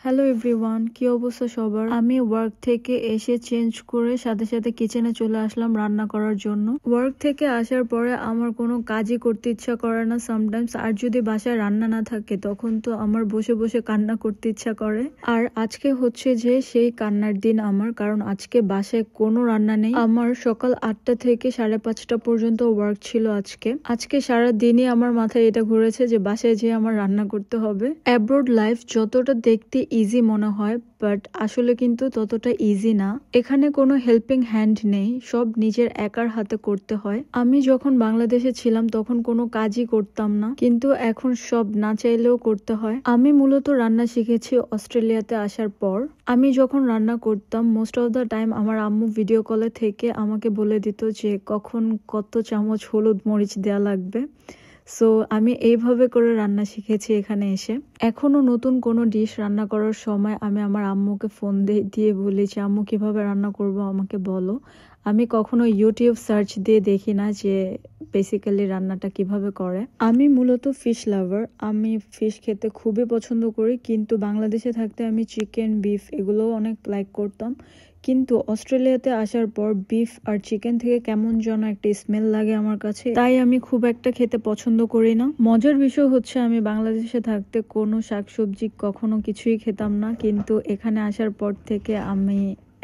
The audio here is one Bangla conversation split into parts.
হ্যালো এভরিওয়ান, কি অবস্থা সবার? আমি ওয়ার্ক থেকে এসে চেঞ্জ করে সাথে সাথে কিচেনে চলে আসলাম রান্না করার জন্য। ওয়ার্ক থেকে আসার পরে আমার কোনো কাজই করতে ইচ্ছা করে না সামটাইমস। আর যদি বাসায় রান্না না থাকে তখন তো আমার বসে বসে কান্না করতে ইচ্ছা করে। আর আজকে হচ্ছে যে সেই কান্নার দিন আমার, কারণ আজকে বাসায় কোনো রান্না নেই। আমার সকাল 8টা থেকে 5:30 পর্যন্ত ওয়ার্ক ছিল আজকে সারা দিনই আমার মাথায় এটা ঘুরেছে যে বাসায় যেয়ে আমার রান্না করতে হবে। অ্যাব্রোড লাইফ যতটা দেখতে ইজি মনে হয়, বাট আসলে কিন্তু ততটা ইজি না। এখানে কোনো হেল্পিং হ্যান্ড নেই, সব নিজের একার হাতে করতে হয়। আমি যখন বাংলাদেশে ছিলাম তখন কোনো কাজই করতাম না, কিন্তু এখন সব না চাইলেও করতে হয়। আমি মূলত রান্না শিখেছি অস্ট্রেলিয়াতে আসার পর। আমি যখন রান্না করতাম মোস্ট অফ দ্য টাইম আমার আম্মু ভিডিও কলে থেকে আমাকে বলে দিত যে কখন কত চামচ হলুদ মরিচ দেওয়া লাগবে। সো আমি এইভাবে করে রান্না শিখেছি এখানে এসে। এখনো নতুন কোনো ডিশ রান্না করার সময় আমি আমার আম্মুকে ফোন দিয়ে বলেছি, আম্মু কিভাবে রান্না করব আমাকে বলো। আমি কখনো ইউটিউব সার্চ দিয়ে দেখি না যে বেসিক্যালি রান্নাটা কিভাবে করে। আমি মূলত ফিশ লাভার, আমি ফিশ খেতে খুবই পছন্দ করি, কিন্তু বাংলাদেশে থাকতে আমি চিকেন, বিফ এগুলোও অনেক লাইক করতাম। কিন্তু অস্ট্রেলিয়াতে আসার পর বিফ আর চিকেন থেকে কেমন যেন একটা স্মেল লাগে আমার কাছে, তাই আমি খুব একটা খেতে পছন্দ করি না। মজার বিষয় হচ্ছে আমি বাংলাদেশে থাকতে কোনো শাকসবজি কখনো কিছুই খেতাম না, কিন্তু এখানে আসার পর থেকে আমি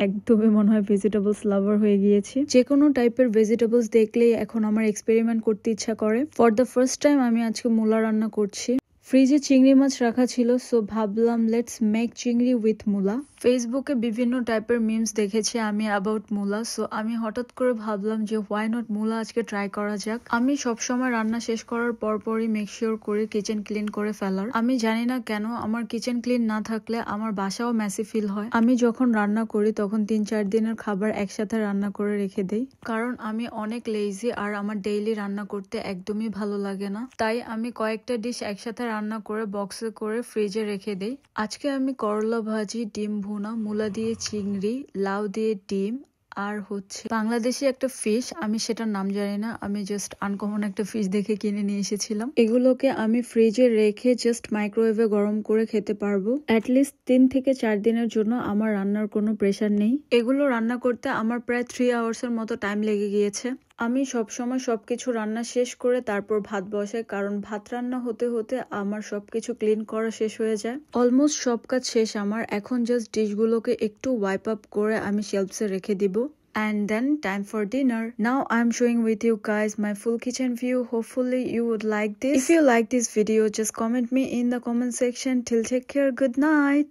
একদমই মনে হয় ভেজিটেবলস লাভার হয়ে গিয়েছি। যে কোনো টাইপের ভেজিটেবলস দেখলেই এখন আমার এক্সপেরিমেন্ট করতে ইচ্ছা করে। ফর দ্য ফার্স্ট টাইম আমি আজকে মূলা রান্না করছি। ফ্রিজে চিংড়ি মাছ রাখা ছিল, সো ভাবলাম লেটস মেক চিংড়ি উইথ মূলা। ফেসবুকে বিভিন্ন টাইপের মিমস দেখেছি আমি অ্যাবাউট মূলা, সো আমি হঠাৎ করে ভাবলাম যে হোয়াই নট মূলা আজকে ট্রাই করা যাক। আমি সবসময় রান্না শেষ করার পরপরই মেক শিওর করি কিচেন ক্লিন করে ফেলার। আমি জানি না কেন আমার কিচেন ক্লিন না থাকলে আমার বাসাও মেসি ফিল হয়। আমি যখন রান্না করি তখন 3-4 দিনের খাবার একসাথে রান্না করে রেখে দেই, কারণ আমি অনেক লেজি আর আমার ডেইলি রান্না করতে একদমই ভালো লাগে না। তাই আমি কয়েকটা ডিশ একসাথে রান্না করে বক্সে করে ফ্রিজে রেখে দেই। আজকে আমি করলা ভাজি, ডিম ভুনা, মূলা দিয়ে চিংড়ি, লাউ দিয়ে ডিম, আর হচ্ছে বাংলাদেশি একটা ফিশ, আমি সেটার নাম জানি না, আমি জাস্ট আনকমন একটা ফিশ দেখে কিনে নিয়ে এসেছিলাম। এগুলোকে আমি ফ্রিজে রেখে জাস্ট মাইক্রোওয়েভে গরম করে খেতে পারবো। অ্যাটলিস্ট 3 থেকে 4 দিনের জন্য আমার রান্নার কোনো প্রেশার নেই। এগুলো রান্না করতে আমার প্রায় 3 আওয়ার্সের মতো টাইম লেগে গিয়েছে। আমি সবসময় সবকিছু রান্না শেষ করে তারপর ভাত বসাই, কারণ ভাত রান্না হতে হতে আমার সবকিছু ক্লিন করা শেষ হয়ে যায়। অলমোস্ট সব কাজ শেষ আমার, এখন জাস্ট ডিশগুলোকে একটু ওয়াইপ আপ করে আমি শেলফসে রেখে দিব। And then time for dinner. Now I'm showing with you guys my full kitchen view. Hopefully you would like this. If you like this video, just comment me in the comment section. Till take care, good night.